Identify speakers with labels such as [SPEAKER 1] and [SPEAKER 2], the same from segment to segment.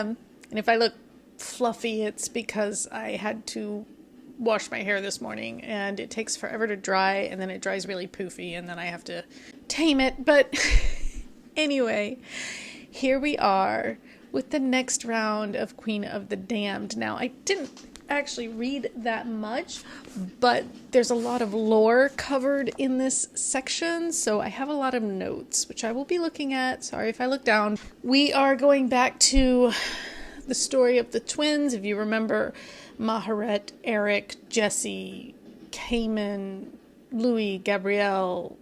[SPEAKER 1] am. And if I look fluffy, it's because I had to wash my hair this morning and it takes forever to dry, and then it dries really poofy, and then I have to tame it. But anyway, here we are with the next round of Queen of the Damned. Now, I didn't actually read that much, but there's a lot of lore covered in this section, so I have a lot of notes, which I will be looking at. Sorry if I look down. We are going back to the story of the twins. If you remember, Maharet, Eric, Jesse, Khayman, Louis, Gabrielle,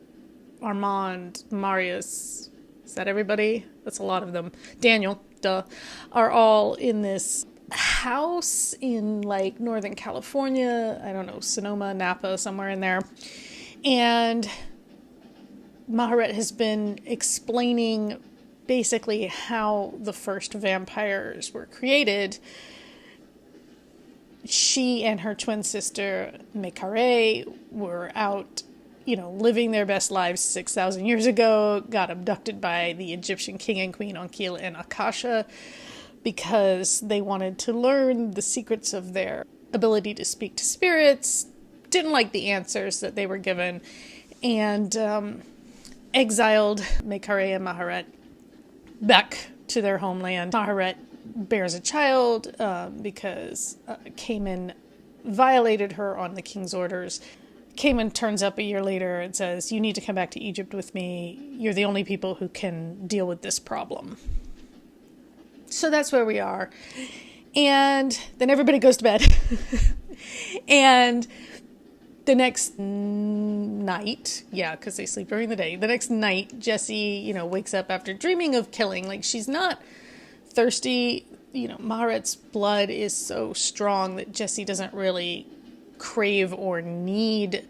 [SPEAKER 1] Armand, Marius. Is that everybody? That's a lot of them. Daniel, duh. Are all in this house in like Northern California. I don't know, Sonoma, Napa, somewhere in there. And Maharet has been explaining basically how the first vampires were created. She and her twin sister, Mekare, were out, living their best lives 6,000 years ago, got abducted by the Egyptian king and queen Enkil and Akasha because they wanted to learn the secrets of their ability to speak to spirits, didn't like the answers that they were given, and exiled Mekare and Maharet back to their homeland. Maharet bears a child because Khayman violated her on the king's orders. Khayman turns up a year later and says, "You need to come back to Egypt with me. You're the only people who can deal with this problem." So that's where we are. And then everybody goes to bed. And the next night, because they sleep during the day, the next night, Jessie, wakes up after dreaming of killing. Like, she's not thirsty. Maharet's blood is so strong that Jessie doesn't really crave or need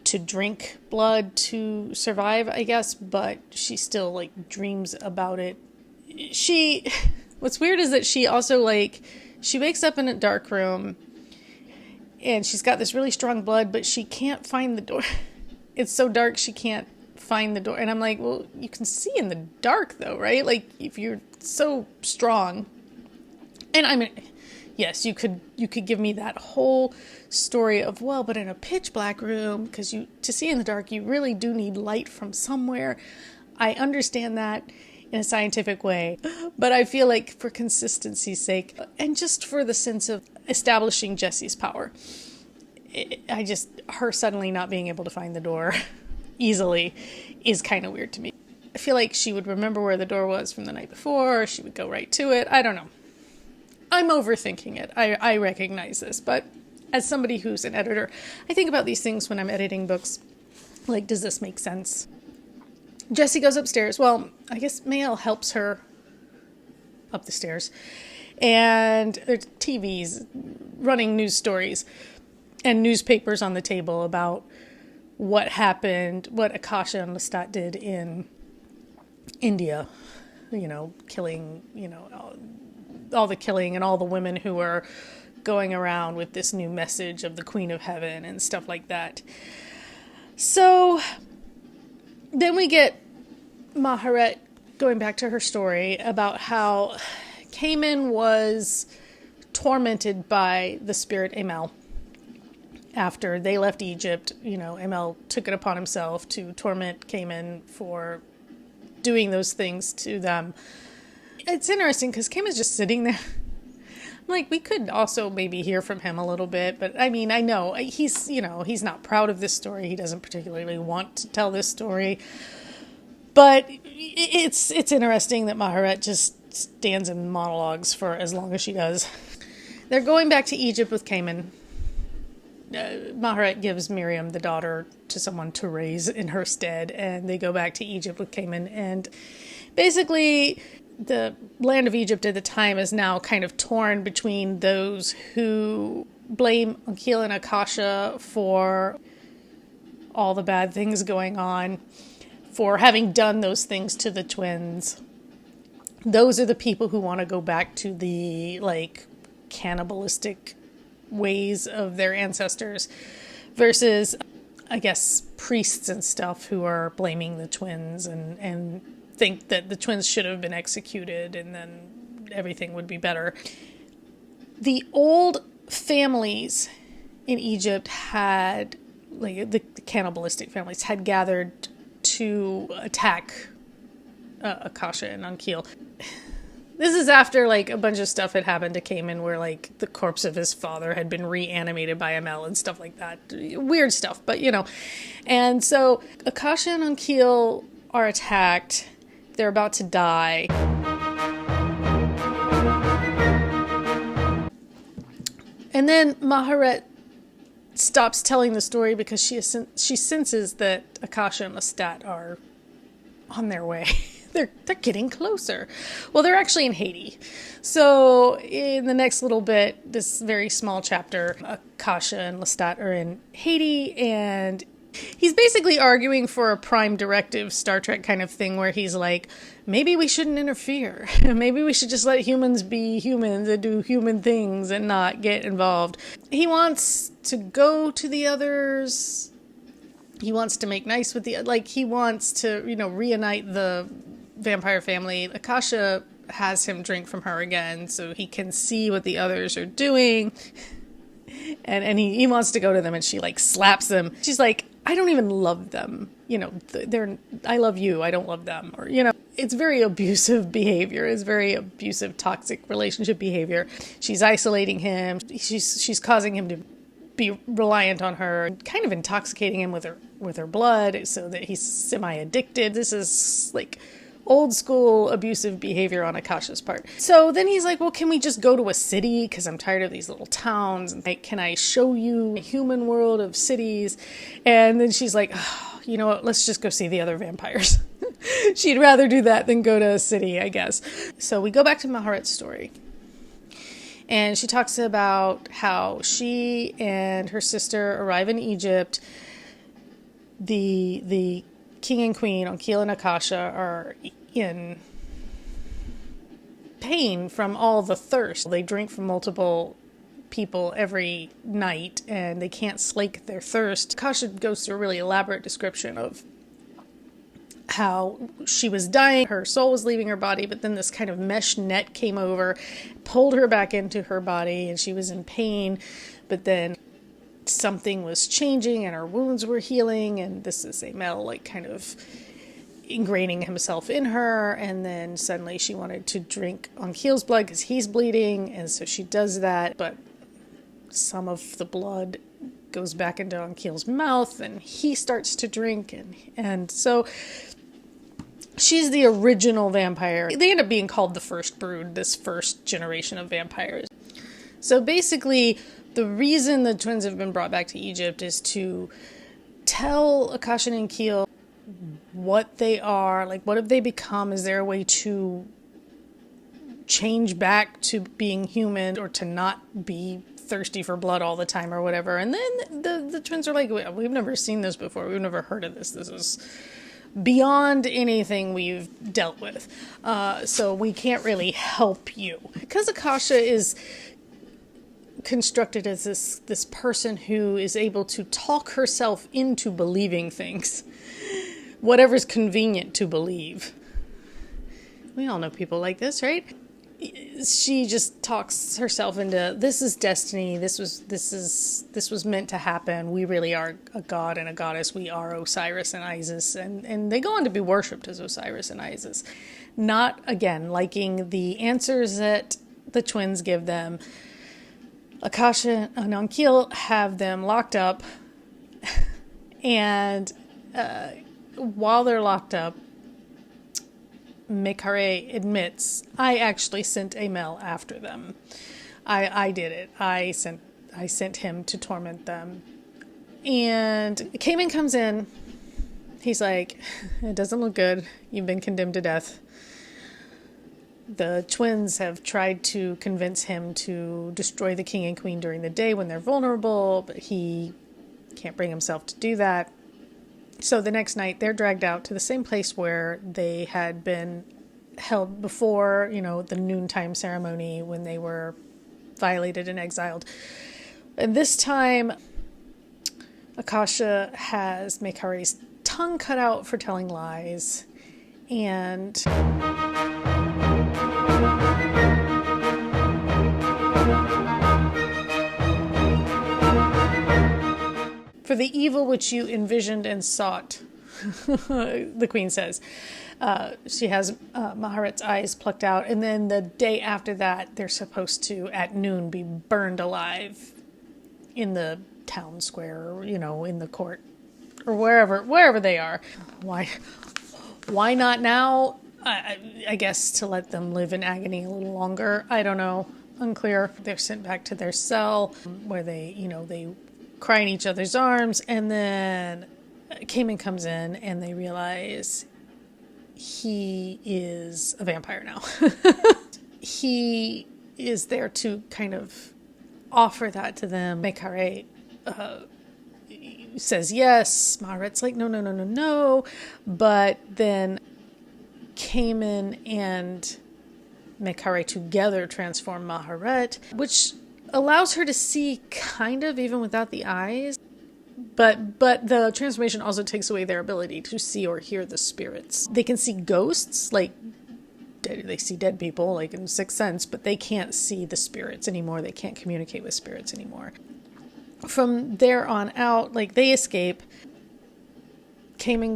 [SPEAKER 1] to drink blood to survive, I guess, but she still, dreams about it. What's weird is that she also, she wakes up in a dark room, and she's got this really strong blood, but she can't find the door. It's so dark, she can't find the door. And I'm like, well, you can see in the dark, though, right? If you're so strong. And I mean, yes, you could give me that whole story of, well, but in a pitch black room, because to see in the dark, you really do need light from somewhere. I understand that in a scientific way, but I feel like for consistency's sake, and just for the sense of establishing Jessie's power, her suddenly not being able to find the door easily is kind of weird to me. I feel like she would remember where the door was from the night before, or she would go right to it. I don't know. I'm overthinking it. I recognize this, but as somebody who's an editor, I think about these things when I'm editing books. Does this make sense? Jessie goes upstairs. Well, I guess Mael helps her up the stairs. And there's TVs running news stories and newspapers on the table about what happened, what Akasha and Lestat did in India. Killing, all the killing and all the women who were going around with this new message of the Queen of Heaven and stuff like that. So then we get Maharet going back to her story about how Khayman was tormented by the spirit Amel. After they left Egypt, Amel took it upon himself to torment Khayman for doing those things to them. It's interesting because Khayman's just sitting there. We could also maybe hear from him a little bit, but I mean, I know he's not proud of this story. He doesn't particularly want to tell this story, but it's interesting that Maharet just stands in monologues for as long as she does. They're going back to Egypt with Khayman. Maharet gives Miriam, the daughter, to someone to raise in her stead, and they go back to Egypt with Khayman, and basically the land of Egypt at the time is now kind of torn between those who blame Enkil and Akasha for all the bad things going on, for having done those things to the twins. Those are the people who want to go back to the, cannibalistic ways of their ancestors, versus, I guess, priests and stuff who are blaming the twins and think that the twins should have been executed and then everything would be better. The old families in Egypt had, like the cannibalistic families, had gathered to attack Akasha and Enkil. This is after, like, a bunch of stuff had happened to Khayman, where, like, the corpse of his father had been reanimated by Amel and stuff like that. Weird stuff, but, you know. And so Akasha and Enkil are attacked. They're about to die. And then Maharet stops telling the story because she senses that Akasha and Lestat are on their way. They're getting closer. Well, they're actually in Haiti. So in the next little bit, this very small chapter, Akasha and Lestat are in Haiti, and he's basically arguing for a prime directive Star Trek kind of thing, where he's like, maybe we shouldn't interfere. Maybe we should just let humans be humans and do human things and not get involved. He wants to go to the others. He wants to make nice with he wants to, reunite the vampire family. Akasha has him drink from her again so he can see what the others are doing. And he wants to go to them, and she, like, slaps him. She's like, I don't even love them. I love you. I don't love them. Or, it's very abusive behavior. It's very abusive, toxic relationship behavior. She's isolating him. She's causing him to be reliant on her, kind of intoxicating him with her blood so that he's semi-addicted. This is, like, old school abusive behavior on Akasha's part. So then he's like, well, can we just go to a city? Because I'm tired of these little towns. And can I show you a human world of cities? And then she's like, oh, you know what? Let's just go see the other vampires. She'd rather do that than go to a city, I guess. So we go back to Maharet's story. And she talks about how she and her sister arrive in Egypt. The king and queen, Enkil and Akasha, are in pain from all the thirst. They drink from multiple people every night, and they can't slake their thirst. Akasha goes through a really elaborate description of how she was dying, her soul was leaving her body, but then this kind of mesh net came over, pulled her back into her body, and she was in pain, but then something was changing and her wounds were healing, and this is Amel, like, kind of ingraining himself in her, and then suddenly she wanted to drink Enkil's blood because he's bleeding, and so she does that, but some of the blood goes back into Enkil's mouth, and he starts to drink, and so she's the original vampire. They end up being called the first brood, this first generation of vampires. So basically, the reason the twins have been brought back to Egypt is to tell Akasha and Enkil what they are, like, what have they become? Is there a way to change back to being human, or to not be thirsty for blood all the time or whatever? And then the twins are like, we've never seen this before. We've never heard of this. This is beyond anything we've dealt with. So we can't really help you. Because Akasha is constructed as this person who is able to talk herself into believing things. Whatever's convenient to believe. We all know people like this, right? She just talks herself into, this is destiny, this was meant to happen, we really are a god and a goddess, we are Osiris and Isis, and they go on to be worshipped as Osiris and Isis. Not, again, liking the answers that the twins give them. Akasha and Enkil have them locked up, and while they're locked up, Mekare admits, I actually sent Amel after them. I did it. I sent him to torment them. And Khayman comes in. He's like, it doesn't look good. You've been condemned to death. The twins have tried to convince him to destroy the king and queen during the day when they're vulnerable, but he can't bring himself to do that. So the next night, they're dragged out to the same place where they had been held before, the noontime ceremony when they were violated and exiled. And this time, Akasha has Mekare's tongue cut out for telling lies. And For the evil which you envisioned and sought, the queen says. She has Maharet's eyes plucked out, and then the day after that, they're supposed to, at noon, be burned alive in the town square, or, in the court, or wherever they are. Why not now? I guess to let them live in agony a little longer. I don't know. Unclear. They're sent back to their cell where they cry in each other's arms, and then Khayman comes in and they realize he is a vampire now. He is there to kind of offer that to them. Mekare says yes. Maharet's like, no. But then Khayman and Mekare together transform Maharet, which allows her to see kind of even without the eyes. But the transformation also takes away their ability to see or hear the spirits. They can see ghosts, like they see dead people, like in Sixth Sense, but they can't see the spirits anymore. They can't communicate with spirits anymore. From there on out, like they escape. Khayman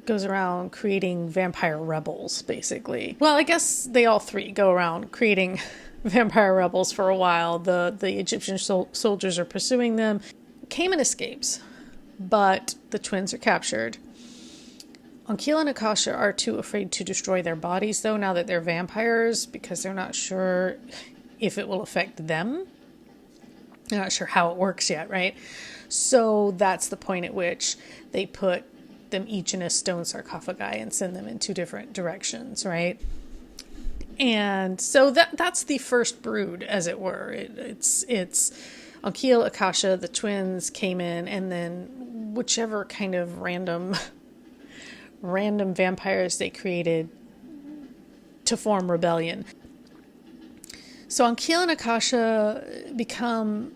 [SPEAKER 1] goes around creating vampire rebels, basically. Well, I guess they all three go around creating vampire rebels for a while. The Egyptian soldiers are pursuing them. Khayman escapes, but the twins are captured. Enkil and Akasha are too afraid to destroy their bodies, though, now that they're vampires, because they're not sure if it will affect them. They're not sure how it works yet, right? So that's the point at which they put them each in a stone sarcophagi and send them in two different directions, right? And so that's the first brood, as it were. It's Enkil, Akasha, the twins, Khayman, and then whichever kind of random vampires they created to form rebellion. So Enkil and Akasha become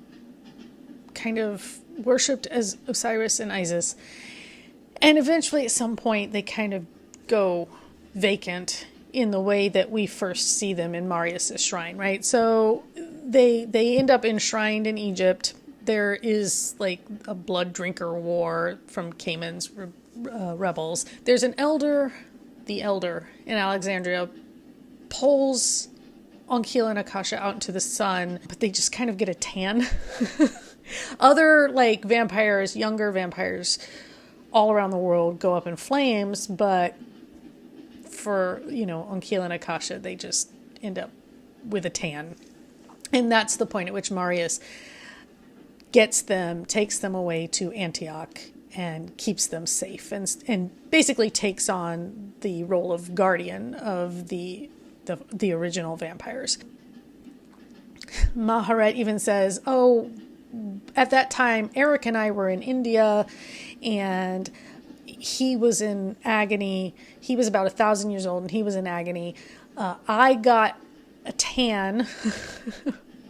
[SPEAKER 1] kind of worshipped as Osiris and Isis. And eventually at some point they kind of go vacant in the way that we first see them in Marius' shrine, right? So they end up enshrined in Egypt. There is like a blood drinker war from Khayman's rebels. There's an elder, the elder in Alexandria, pulls Enkil and Akasha out into the sun, but they just kind of get a tan. Other like vampires, younger vampires all around the world go up in flames, but for, Enkil and Akasha, they just end up with a tan. And that's the point at which Marius takes them away to Antioch and keeps them safe and basically takes on the role of guardian of the original vampires. Maharet even says, at that time, Eric and I were in India, and he was in agony. He was about 1,000 years old, and he was in agony. I got a tan.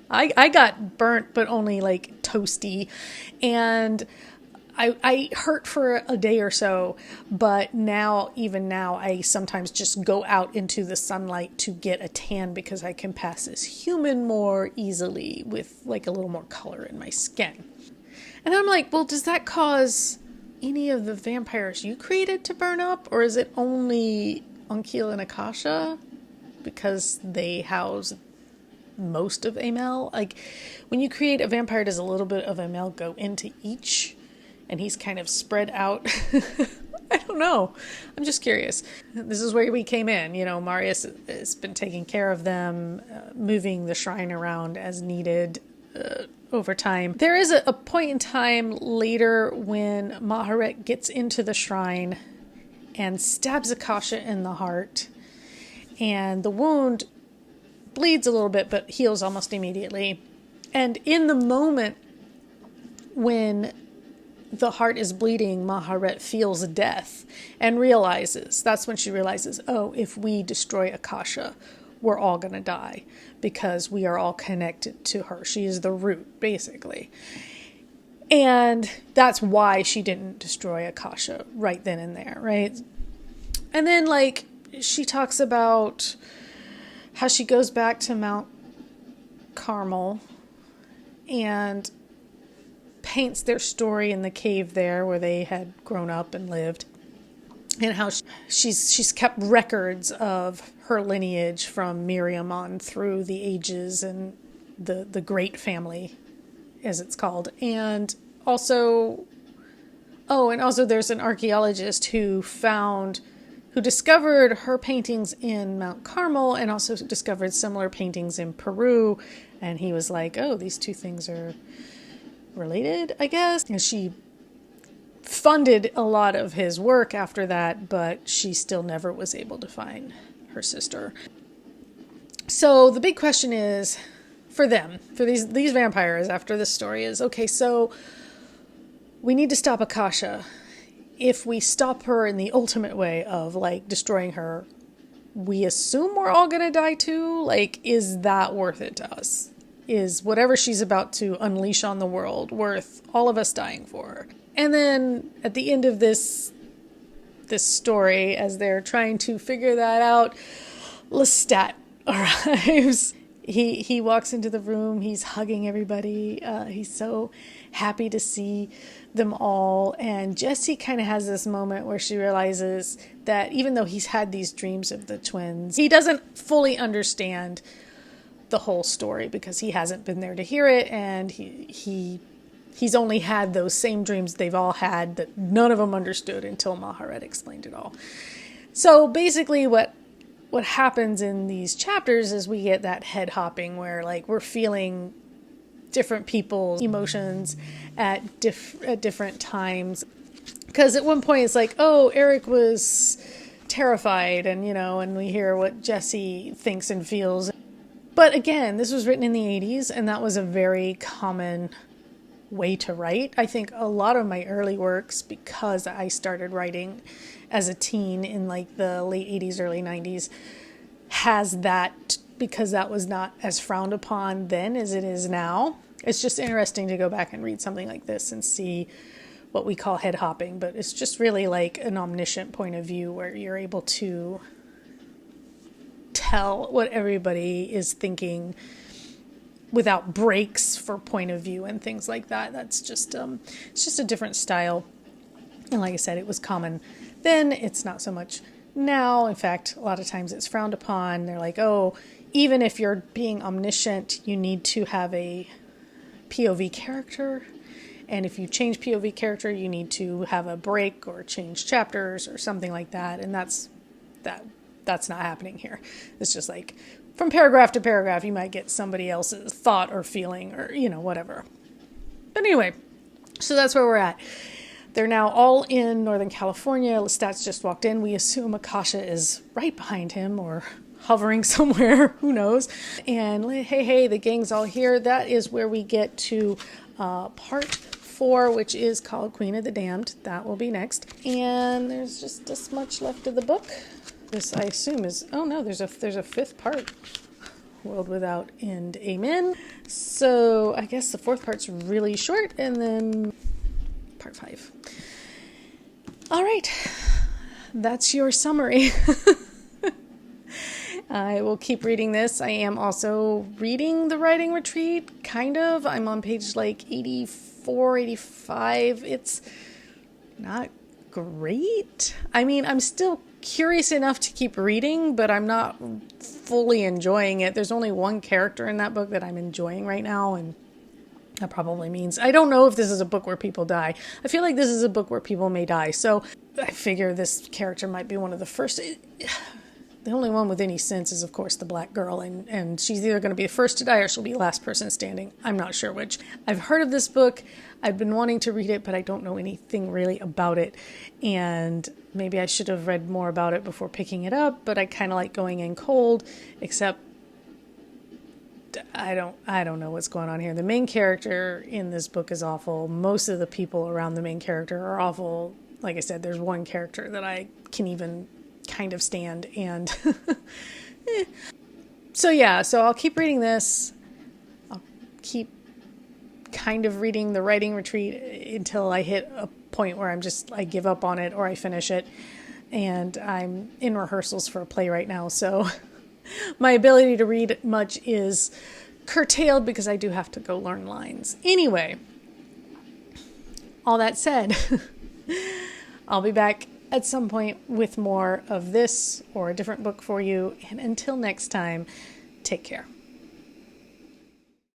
[SPEAKER 1] I got burnt, but only like toasty. And I hurt for a day or so, but even now, I sometimes just go out into the sunlight to get a tan because I can pass as human more easily with like a little more color in my skin. And I'm like, well, does that cause any of the vampires you created to burn up? Or is it only Enkil and Akasha? Because they house most of Amel? Like, when you create a vampire, does a little bit of Amel go into each? And he's kind of spread out. I don't know. I'm just curious. This is where we came in. Marius has been taking care of them, moving the shrine around as needed over time. There is a point in time later when Maharet gets into the shrine and stabs Akasha in the heart. And the wound bleeds a little bit, but heals almost immediately. And in the moment when the heart is bleeding, Maharet feels death and that's when she realizes, if we destroy Akasha, we're all going to die because we are all connected to her. She is the root, basically. And that's why she didn't destroy Akasha right then and there, right? And then, she talks about how she goes back to Mount Carmel and paints their story in the cave there where they had grown up and lived, and how she's kept records of her lineage from Miriam on through the ages, and the great family, as it's called. And also there's an archaeologist who discovered her paintings in Mount Carmel, and also discovered similar paintings in Peru. And he was like, oh, these two things are related, I guess. And she funded a lot of his work after that, but she still never was able to find her sister. So the big question is, for them, for these vampires after this story is, okay, so we need to stop Akasha. If we stop her in the ultimate way of, like, destroying her, we assume we're all gonna die too? Like, is that worth it to us? Is whatever she's about to unleash on the world worth all of us dying for her? And then at the end of this story, as they're trying to figure that out, Lestat arrives. He walks into the room. He's hugging everybody. He's so happy to see them all. And Jessie kind of has this moment where she realizes that even though he's had these dreams of the twins, he doesn't fully understand the whole story because he hasn't been there to hear it, and he's only had those same dreams they've all had that none of them understood until Maharet explained it all. So basically what happens in these chapters is we get that head hopping where, like, we're feeling different people's emotions at different times. Because at one point it's like, oh, Eric was terrified, and we hear what Jessie thinks and feels. But again, this was written in the 80s, and that was a very common way to write. I think a lot of my early works, because I started writing as a teen in like the late 80s, early 90s, has that, because that was not as frowned upon then as it is now. It's just interesting to go back and read something like this and see what we call head hopping, but it's just really like an omniscient point of view where you're able to tell what everybody is thinking without breaks for point of view and things like that. That's just it's just a different style. And like I said, it was common then. It's not so much now. In fact, a lot of times it's frowned upon. They're like, oh, even if you're being omniscient, you need to have a POV character. And if you change POV character, you need to have a break or change chapters or something like that. And that's not happening here. It's just like from paragraph to paragraph, you might get somebody else's thought or feeling or, whatever. But anyway, so that's where we're at. They're now all in Northern California. Lestat's just walked in. We assume Akasha is right behind him or hovering somewhere. Who knows? And hey, the gang's all here. That is where we get to part 4, which is called Queen of the Damned. That will be next. And there's just this much left of the book. This, I assume, is... Oh, no, there's a 5th part. World Without End. Amen. So I guess the 4th part's really short, and then part 5. All right. That's your summary. I will keep reading this. I am also reading The Writing Retreat, kind of. I'm on page like 84, 85. It's not great. I mean, I'm still curious enough to keep reading, but I'm not fully enjoying it. There's only one character in that book that I'm enjoying right now, and that probably means I don't know if this is a book where people die. I feel like this is a book where people may die, so I figure this character might be one of the first. The only one with any sense is, of course, the black girl, and she's either going to be the first to die or she'll be the last person standing. I'm not sure which. I've heard of this book. I've been wanting to read it, but I don't know anything really about it, and maybe I should have read more about it before picking it up, but I kind of like going in cold, except I don't know what's going on here. The main character in this book is awful. Most of the people around the main character are awful. Like I said, there's one character that I can even kind of stand, and so I'll keep reading this. I'll keep kind of reading The Writing Retreat until I hit a point where I give up on it or I finish it, and I'm in rehearsals for a play right now, so my ability to read much is curtailed because I do have to go learn lines. Anyway, all that said, I'll be back at some point with more of this or a different book for you. And until next time, take care.